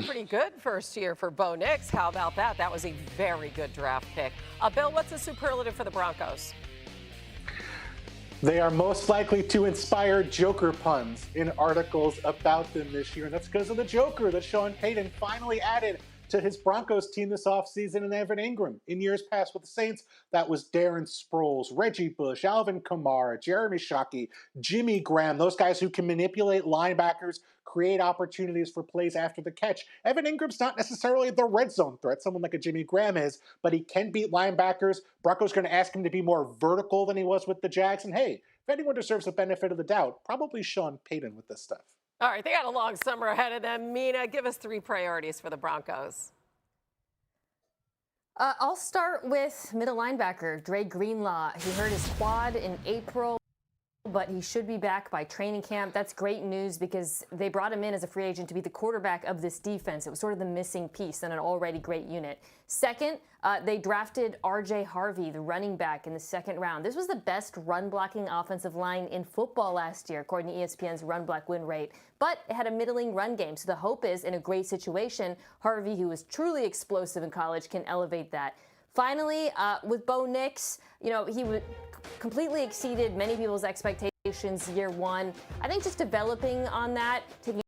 Pretty good first year for Bo Nix. How about that? That was a very good draft pick. Bill, what's the superlative for the Broncos? They are most likely to inspire Joker puns in articles about them this year. And that's because of the Joker that Sean Payton finally added to his Broncos team this offseason, and Evan Ingram. In years past with the Saints, that was Darren Sproles, Reggie Bush, Alvin Kamara, Jeremy Shockey, Jimmy Graham, those guys who can manipulate linebackers, create opportunities for plays after the catch. Evan Ingram's not necessarily the red zone threat, someone like a Jimmy Graham is, but he can beat linebackers. Broncos going to ask him to be more vertical than he was with the Jags. And hey, if anyone deserves the benefit of the doubt, probably Sean Payton with this stuff. All right, they got a long summer ahead of them. Mina, give us 3 priorities for the Broncos. I'll start with middle linebacker Dre Greenlaw. He hurt his quad in April, but he should be back by training camp. That's great news because they brought him in as a free agent to be the quarterback of this defense. It was sort of the missing piece in an already great unit. Second, they drafted R.J. Harvey, the running back, in the 2nd round. This was the best run-blocking offensive line in football last year, according to ESPN's run-block win rate. But it had a middling run game, so the hope is, in a great situation, Harvey, who was truly explosive in college, can elevate that. Finally, with Bo Nix, he completely exceeded many people's expectations year one. I think just developing on that, taking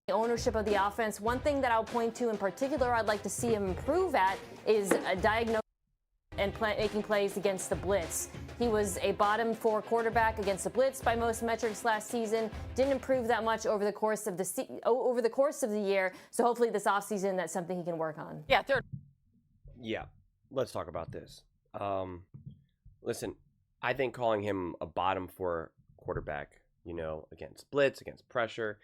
ownership of the offense. One thing that I'll point to in particular I'd like to see him improve at is diagnosing and making plays against the blitz. He was a bottom 4 quarterback against the blitz by most metrics last season. Didn't improve that much over the course of the year. So hopefully this offseason, that's something he can work on. Yeah, third. Yeah, let's talk about this. Listen, I think calling him a bottom 4 quarterback, against blitz, against pressure,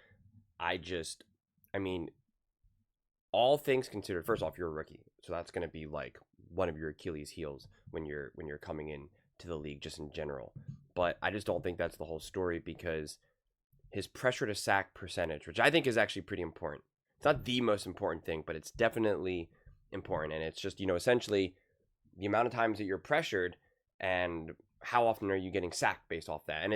all things considered, first off, you're a rookie. So that's going to be like one of your Achilles heels when you're coming in to the league just in general. But I just don't think that's the whole story because his pressure to sack percentage, which I think is actually pretty important. It's not the most important thing, but it's definitely important. And it's just, essentially the amount of times that you're pressured and how often are you getting sacked based off that. And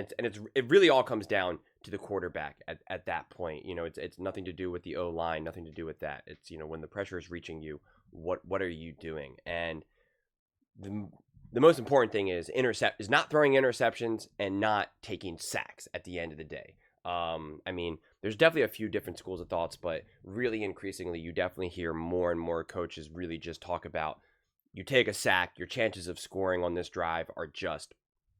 it really all comes down to the quarterback at that point. It's nothing to do with the O-line, nothing to do with that. It's, when the pressure is reaching you, what are you doing? And the most important thing is not throwing interceptions and not taking sacks at the end of the day. There's definitely a few different schools of thoughts, but really increasingly, you definitely hear more and more coaches really just talk about you take a sack, your chances of scoring on this drive are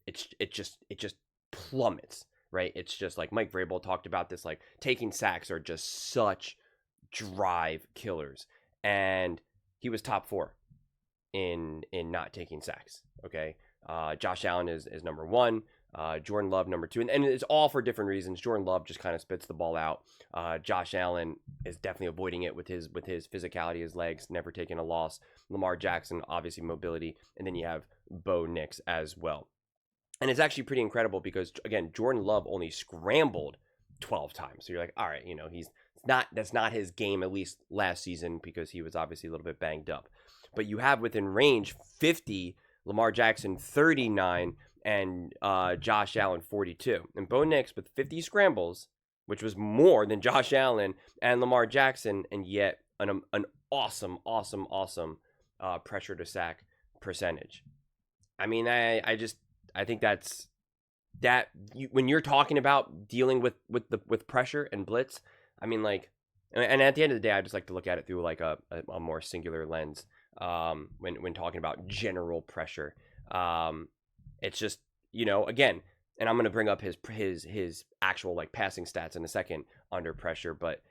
it just plummets, right? It's just like Mike Vrabel talked about this, like taking sacks are just such drive killers. And he was top 4 in not taking sacks. Okay. Josh Allen is number 1. Jordan Love number 2, and it's all for different reasons. Jordan Love just kind of spits the ball out. Josh Allen is definitely avoiding it with his physicality, his legs, never taking a loss. Lamar Jackson, obviously mobility, and then you have Bo Nix as well. And it's actually pretty incredible because again, Jordan Love only scrambled 12 times. So you're like, all right, that's not his game, at least last season, because he was obviously a little bit banged up. But you have within range 50, Lamar Jackson 39, and Josh Allen 42. And Bo Nix with 50 scrambles, which was more than Josh Allen and Lamar Jackson, and yet an awesome pressure to sack percentage. I think when you're talking about dealing with pressure and blitz, and at the end of the day, I just like to look at it through like a more singular lens when talking about general pressure. It's just, again, and I'm going to bring up his actual like passing stats in a second under pressure, but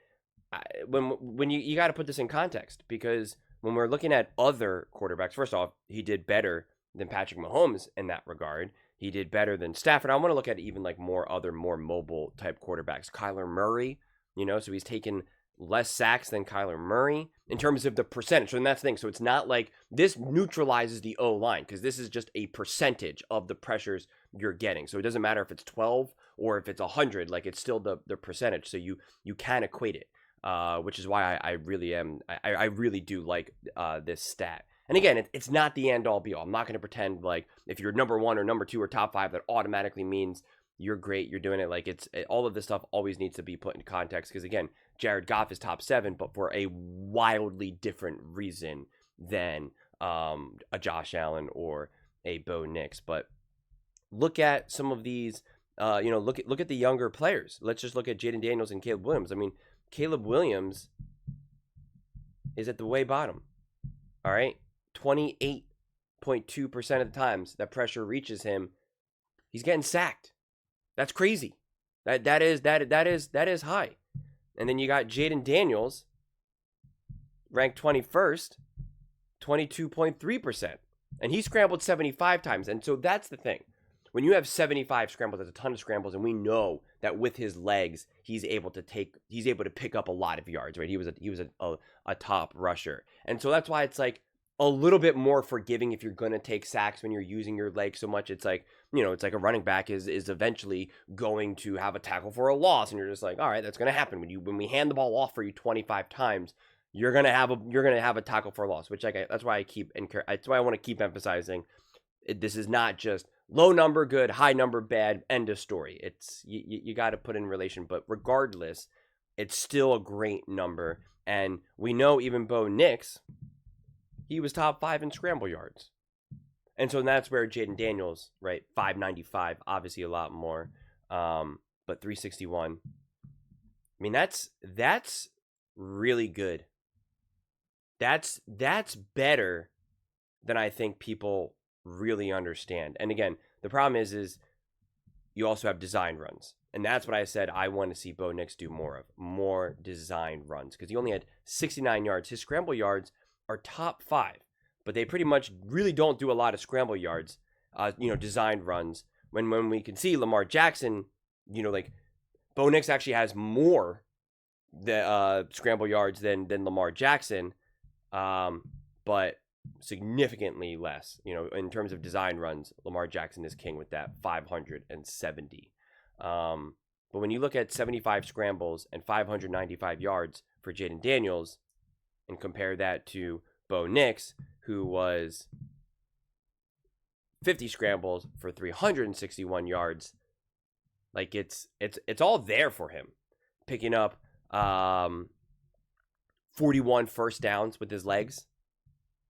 when you got to put this in context, because when we're looking at other quarterbacks, first off, he did better than Patrick Mahomes in that regard. He did better than Stafford. I want to look at even like more mobile type quarterbacks. Kyler Murray, so he's taken less sacks than Kyler Murray in terms of the percentage. And that's the thing. So it's not like this neutralizes the O-line because this is just a percentage of the pressures you're getting. So it doesn't matter if it's 12 or if it's 100, like it's still the percentage. So you can equate it, which is why I really do like this stat. And again, it's not the end all be all. I'm not going to pretend like if you're number 1 or number 2 or top 5, that automatically means You're great. You're doing it. Like all of this stuff always needs to be put into context because again, Jared Goff is top 7, but for a wildly different reason than a Josh Allen or a Bo Nix. But look at some of these. Look at the younger players. Let's just look at Jaden Daniels and Caleb Williams. I mean, Caleb Williams is at the way bottom. All right, 28.2% of the times that pressure reaches him, he's getting sacked. That's crazy. That is high. And then you got Jaden Daniels, ranked 21st, 22.3%, and he scrambled 75 times. And so that's the thing. When you have 75 scrambles, that's a ton of scrambles, and we know that with his legs, he's able to pick up a lot of yards, right? He was a top rusher, and so that's why it's like a little bit more forgiving if you're gonna take sacks when you're using your legs so much. It's like it's like a running back is eventually going to have a tackle for a loss, and you're just like, all right, that's gonna happen when we hand the ball off for you 25 times. You're gonna have a tackle for a loss, which that's why I want to keep emphasizing. This is not just low number good, high number bad, end of story. It's you got to put in relation, but regardless, it's still a great number. And we know even Bo Nix, he was top 5 in scramble yards. And so that's where Jaden Daniels, right, 595, obviously a lot more, but 361. I mean, that's really good. That's better than I think people really understand. And again, the problem is you also have design runs. And that's what I said I want to see Bo Nix do more design runs, because he only had 69 yards. His scramble yards are top 5, but they pretty much really don't do a lot of scramble yards, design runs. When we can see Lamar Jackson, like Bo Nix actually has more scramble yards than Lamar Jackson, but significantly less. In terms of design runs, Lamar Jackson is king with that, 570. But when you look at 75 scrambles and 595 yards for Jaden Daniels and compare that to Bo Nix, who was 50 scrambles for 361 yards, like it's all there for him. Picking up 41 first downs with his legs.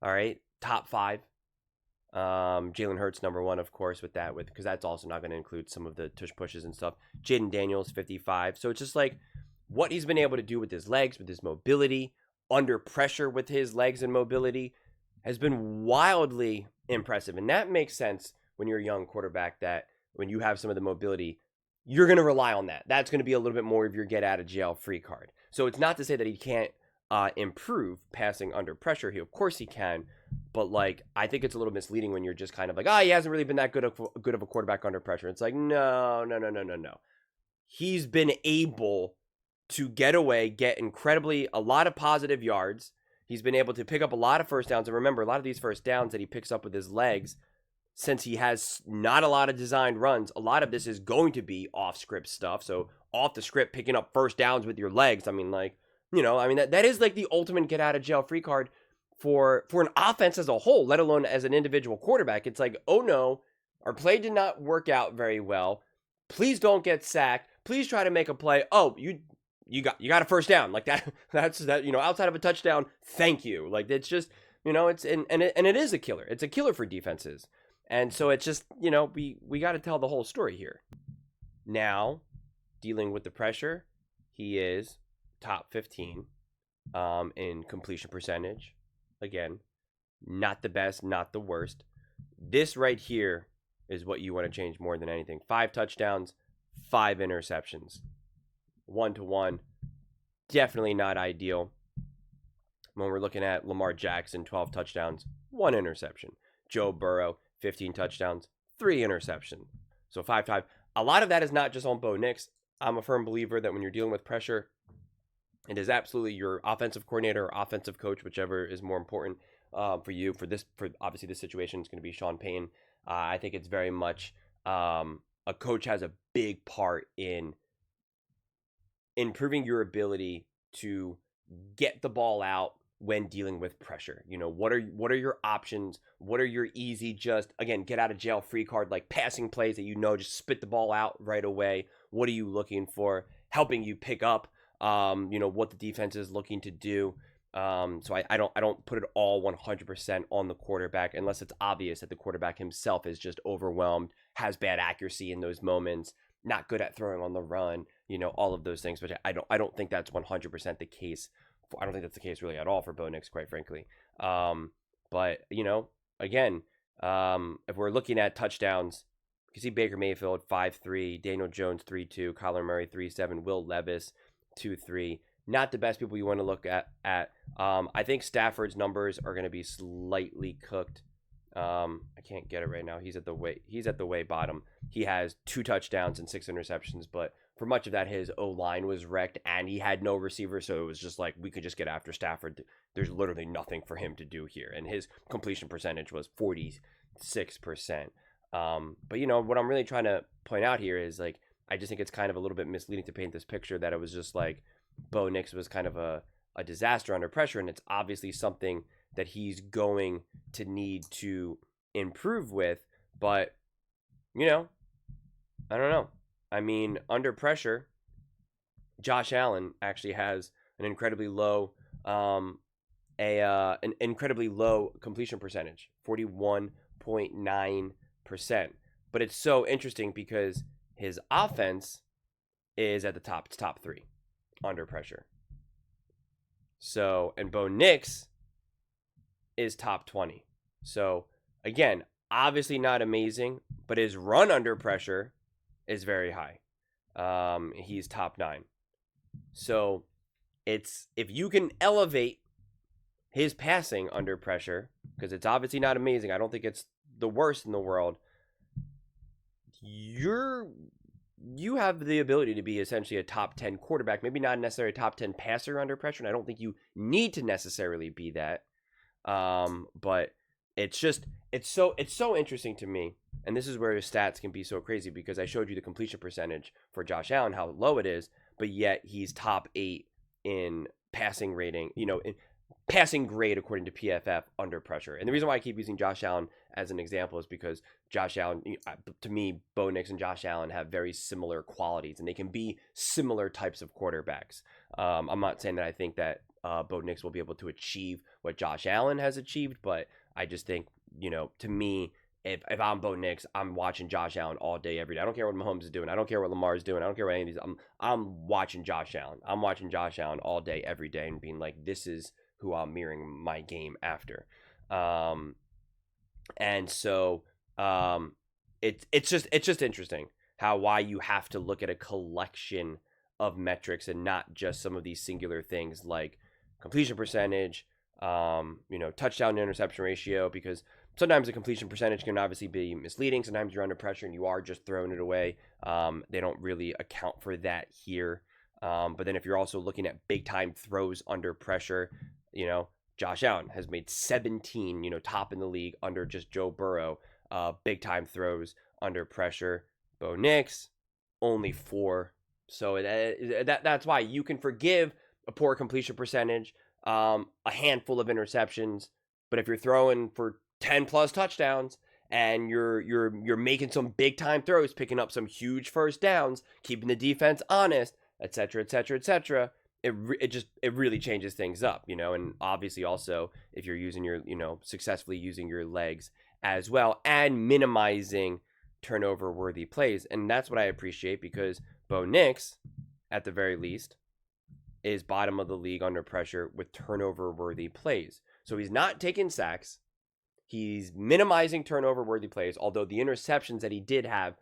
All right, top 5. Jalen Hurts number 1, of course, because that's also not going to include some of the tush pushes and stuff. Jaden Daniels 55. So it's just like what he's been able to do with his legs, with his mobility, under pressure with his legs and mobility, has been wildly impressive. And that makes sense when you're a young quarterback, that when you have some of the mobility, you're going to rely on that. That's going to be a little bit more of your get out of jail free card. So it's not to say that he can't improve passing under pressure. Of course he can, but like I think it's a little misleading when you're just kind of like, he hasn't really been that good of a quarterback under pressure. It's like no. He's been able to get away, get a lot of positive yards. He's been able to pick up a lot of first downs, and remember, a lot of these first downs that he picks up with his legs, since he has not a lot of designed runs, a lot of this is going to be off script stuff. So off the script, picking up first downs with your legs. I mean, like. That is like the ultimate get out of jail free card for an offense as a whole, let alone as an individual quarterback. It's like, oh no, our play did not work out very well. Please don't get sacked. Please try to make a play. Oh, you got a first down. Like that's outside of a touchdown. Thank you. Like it's just, it is a killer. It's a killer for defenses. And so it's just, we got to tell the whole story here. Now, dealing with the pressure, he is top 15 in completion percentage. Again, not the best, not the worst. This right here is what you want to change more than anything. 5 touchdowns, 5 interceptions. 1-to-1, definitely not ideal. When we're looking at Lamar Jackson, 12 touchdowns, 1 interception. Joe Burrow, 15 touchdowns, 3 interceptions. So 5-5. A lot of that is not just on Bo Nix. I'm a firm believer that when you're dealing with pressure, it is absolutely your offensive coordinator or offensive coach, whichever is more important for you. For obviously this situation, it's going to be Sean Payton. I think it's very much a coach has a big part in improving your ability to get the ball out, when dealing with pressure. What are your options? What are your easy, just, again, get out of jail free card, like passing plays that just spit the ball out right away? What are you looking for? Helping you pick up, what the defense is looking to do. So I don't put it all 100% on the quarterback unless it's obvious that the quarterback himself is just overwhelmed, has bad accuracy in those moments, not good at throwing on the run, all of those things. But I don't think that's 100% the case. I don't think that's the case really at all for Bo Nix, quite frankly. But again, if we're looking at touchdowns, you can see Baker Mayfield 5-3, Daniel Jones 3-2, Kyler Murray 3-7, Will Levis 2-3. Not the best people you want to look at. I think Stafford's numbers are going to be slightly cooked. I can't get it right now. He's at the way bottom. He has 2 touchdowns and 6 interceptions, but for much of that, his O-line was wrecked and he had no receiver, so it was just like we could just get after Stafford. There's literally nothing for him to do here, and his completion percentage was 46%. But what I'm really trying to point out here is, like, I just think it's kind of a little bit misleading to paint this picture that it was just like Bo Nix was kind of a disaster under pressure, and it's obviously something that he's going to need to improve with. But I don't know. I mean, under pressure, Josh Allen actually has an incredibly low completion percentage, 41.9%. But it's so interesting because his offense is at the top. It's top 3 under pressure. So, and Bo Nix is top 20. So, again, obviously not amazing, but his run under pressure is very high. He's top 9. So, if you can elevate his passing under pressure, because it's obviously not amazing, I don't think it's the worst in the world, you have the ability to be essentially a top 10 quarterback, maybe not necessarily a top 10 passer under pressure, and I don't think you need to necessarily be that. But it's so interesting to me, and this is where his stats can be so crazy, because I showed you the completion percentage for Josh Allen, how low it is, but yet he's top 8 in passing rating, in passing grade according to PFF under pressure. And the reason why I keep using Josh Allen as an example is because Josh Allen, to me, Bo Nix and Josh Allen have very similar qualities, and they can be similar types of quarterbacks. I'm not saying that I think that Bo Nix will be able to achieve what Josh Allen has achieved, but I just think, to me, if I'm Bo Nix, I'm watching Josh Allen all day, every day. I don't care what Mahomes is doing. I don't care what Lamar is doing. I don't care what any of these. I'm watching Josh Allen. I'm watching Josh Allen all day, every day, and being like, this is who I'm mirroring my game after. And so it's just interesting why you have to look at a collection of metrics and not just some of these singular things like completion percentage, touchdown to interception ratio, because sometimes the completion percentage can obviously be misleading. Sometimes you're under pressure and you are just throwing it away. They don't really account for that here. But then if you're also looking at big time throws under pressure, Josh Allen has made 17, top in the league under just Joe Burrow, big time throws under pressure. Bo Nix, only 4. So that's why you can forgive a poor completion percentage, a handful of interceptions, but if you're throwing for 10 plus touchdowns and you're making some big time throws, picking up some huge first downs, keeping the defense honest, etc., etc., etc., it really changes things up, and obviously also if you're using your, successfully using your legs as well and minimizing turnover worthy plays. And that's what I appreciate, because Bo Nix, at the very least, is bottom of the league under pressure with turnover worthy plays. So he's not taking sacks. He's minimizing turnover worthy plays, although the interceptions that he did have,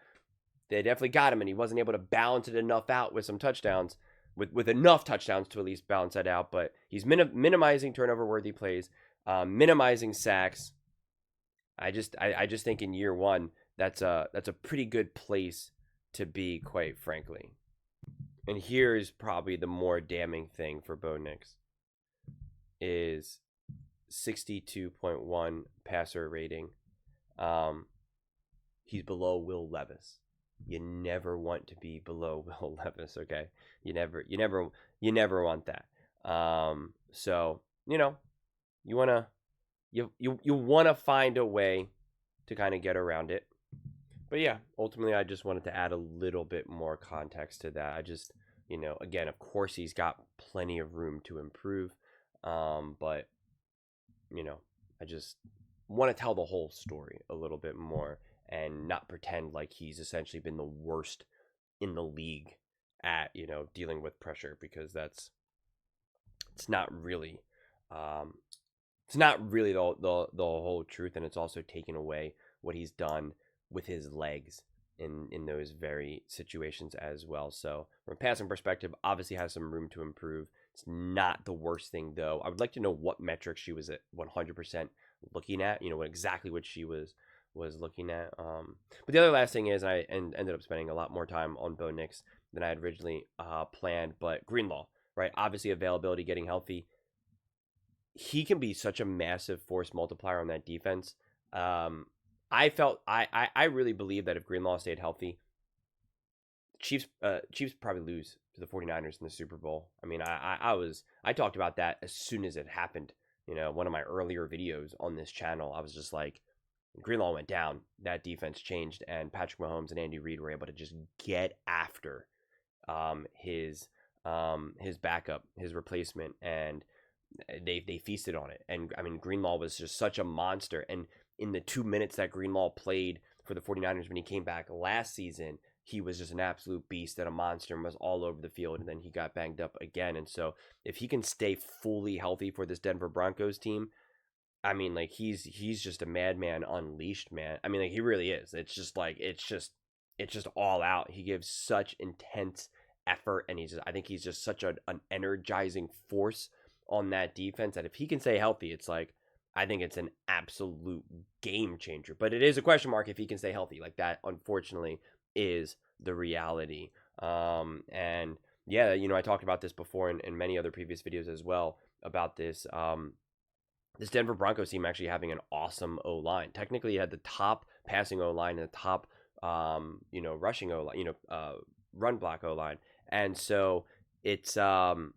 they definitely got him, and he wasn't able to balance it enough out with some touchdowns, with enough touchdowns to at least balance that out. But he's minimizing turnover worthy plays, minimizing sacks. I just think in year one, that's a pretty good place to be, quite frankly. And here's probably the more damning thing for Bo Nix is 62.1 passer rating. He's below Will Levis. You never want to be below Will Levis, okay? You never want that. So, you wanna you wanna find a way to kind of get around it. But yeah, ultimately, I just wanted to add a little bit more context to that. I just, again, of course, he's got plenty of room to improve. But, I just want to tell the whole story a little bit more and not pretend like he's essentially been the worst in the league at, dealing with pressure, because it's not really, the whole truth. And it's also taken away what he's done with his legs in those very situations as well. So from a passing perspective, obviously has some room to improve. It's not the worst thing, though. I would like to know what metrics she was at 100% looking at, exactly what she was looking at. But the other last thing is, I ended up spending a lot more time on Bo Nix than I had originally planned, but Greenlaw, right? Obviously availability, getting healthy. He can be such a massive force multiplier on that defense. I really believe that if Greenlaw stayed healthy, Chiefs probably lose to the 49ers in the Super Bowl. I mean, I talked about that as soon as it happened. One of my earlier videos on this channel, I was just like, Greenlaw went down, that defense changed, and Patrick Mahomes and Andy Reid were able to just get after his backup, his replacement, and they feasted on it. And I mean, Greenlaw was just such a monster. And in the 2 minutes that Greenlaw played for the 49ers when he came back last season, he was just an absolute beast and a monster and was all over the field. And then he got banged up again. And so if he can stay fully healthy for this Denver Broncos team, I mean, like, he's just a madman unleashed, man. I mean, like, he really is. It's just all out. He gives such intense effort, and I think he's just such an energizing force on that defense that if he can stay healthy, it's like, I think it's an absolute game changer. But it is a question mark if he can stay healthy. Like, that, unfortunately, is the reality. And yeah, I talked about this before in many other previous videos as well about this. This Denver Broncos team actually having an awesome O-line. Technically, it had the top passing O-line and the top, rushing O-line, run block O-line. And so it's to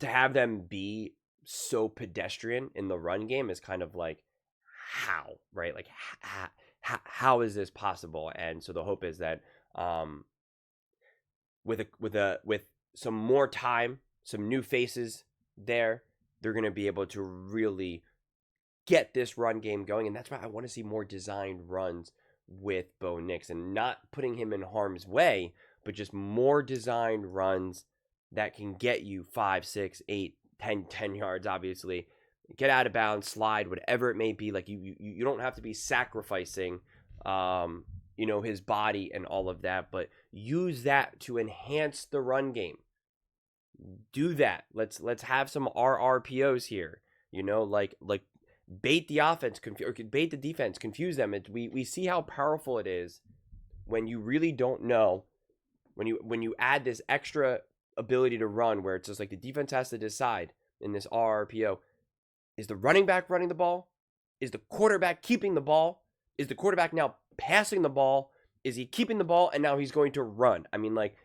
have them be so pedestrian in the run game is kind of like, how, right? Like, how is this possible? And so the hope is that with some more time, some new faces there, they're going to be able to really get this run game going. And that's why I want to see more designed runs with Bo Nix, and not putting him in harm's way, but just more designed runs that can get you 5, 6, 8, 10 yards, obviously. Get out of bounds, slide, whatever it may be. Like, you don't have to be sacrificing, his body and all of that, but use that to enhance the run game. Do that. Let's have some RRPOs here. Like bait the offense, or bait the defense, confuse them. We see how powerful it is when you really don't know. When you add this extra ability to run, where it's just like the defense has to decide in this RRPO: is the running back running the ball? Is the quarterback keeping the ball? Is the quarterback now passing the ball? Is he keeping the ball and now he's going to run? I mean, like,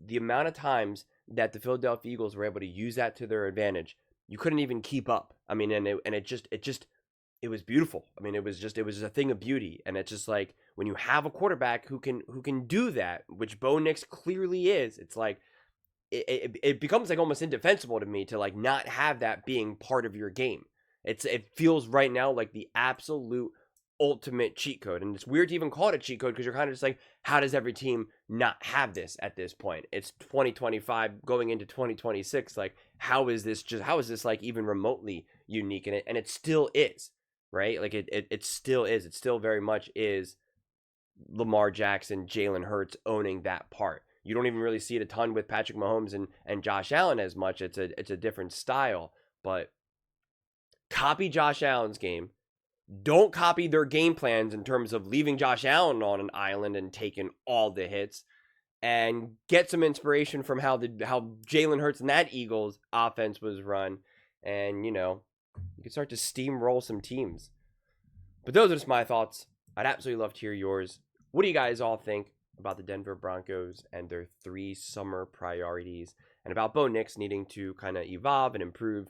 the amount of times that the Philadelphia Eagles were able to use that to their advantage, you couldn't even keep up. I mean, it was beautiful. I mean, it was a thing of beauty. And it's just like, when you have a quarterback who can do that, which Bo Nix clearly is, it's like, it becomes like almost indefensible to me to like not have that being part of your game. It feels right now like the absolute ultimate cheat code. And it's weird to even call it a cheat code, because you're kind of just like, how does every team not have this at this point? It's 2025 going into 2026. Like, how is this like even remotely unique? And it still is, right? Like, it still is. It still very much is Lamar Jackson, Jalen Hurts owning that part. You don't even really see it a ton with Patrick Mahomes and Josh Allen as much. It's a different style, but copy Josh Allen's game. Don't copy their game plans in terms of leaving Josh Allen on an island and taking all the hits, and get some inspiration from how Jalen Hurts and that Eagles offense was run. And, you can start to steamroll some teams. But those are just my thoughts. I'd absolutely love to hear yours. What do you guys all think about the Denver Broncos and their 3 summer priorities, and about Bo Nix needing to kind of evolve and improve?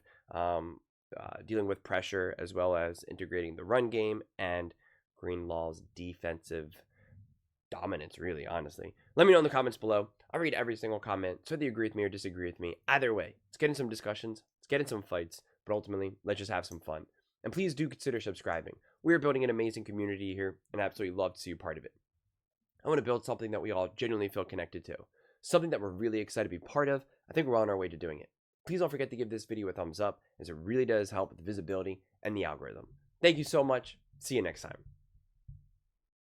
dealing with pressure as well as integrating the run game and Greenlaw's defensive dominance, really, honestly. Let me know in the comments below. I read every single comment, so whether you agree with me or disagree with me, either way, let's get in some discussions, let's get in some fights, but ultimately, let's just have some fun. And please do consider subscribing. We are building an amazing community here, and I absolutely love to see you part of it. I want to build something that we all genuinely feel connected to, something that we're really excited to be part of. I think we're on our way to doing it. Please don't forget to give this video a thumbs up, as it really does help with the visibility and the algorithm. Thank you so much. See you next time.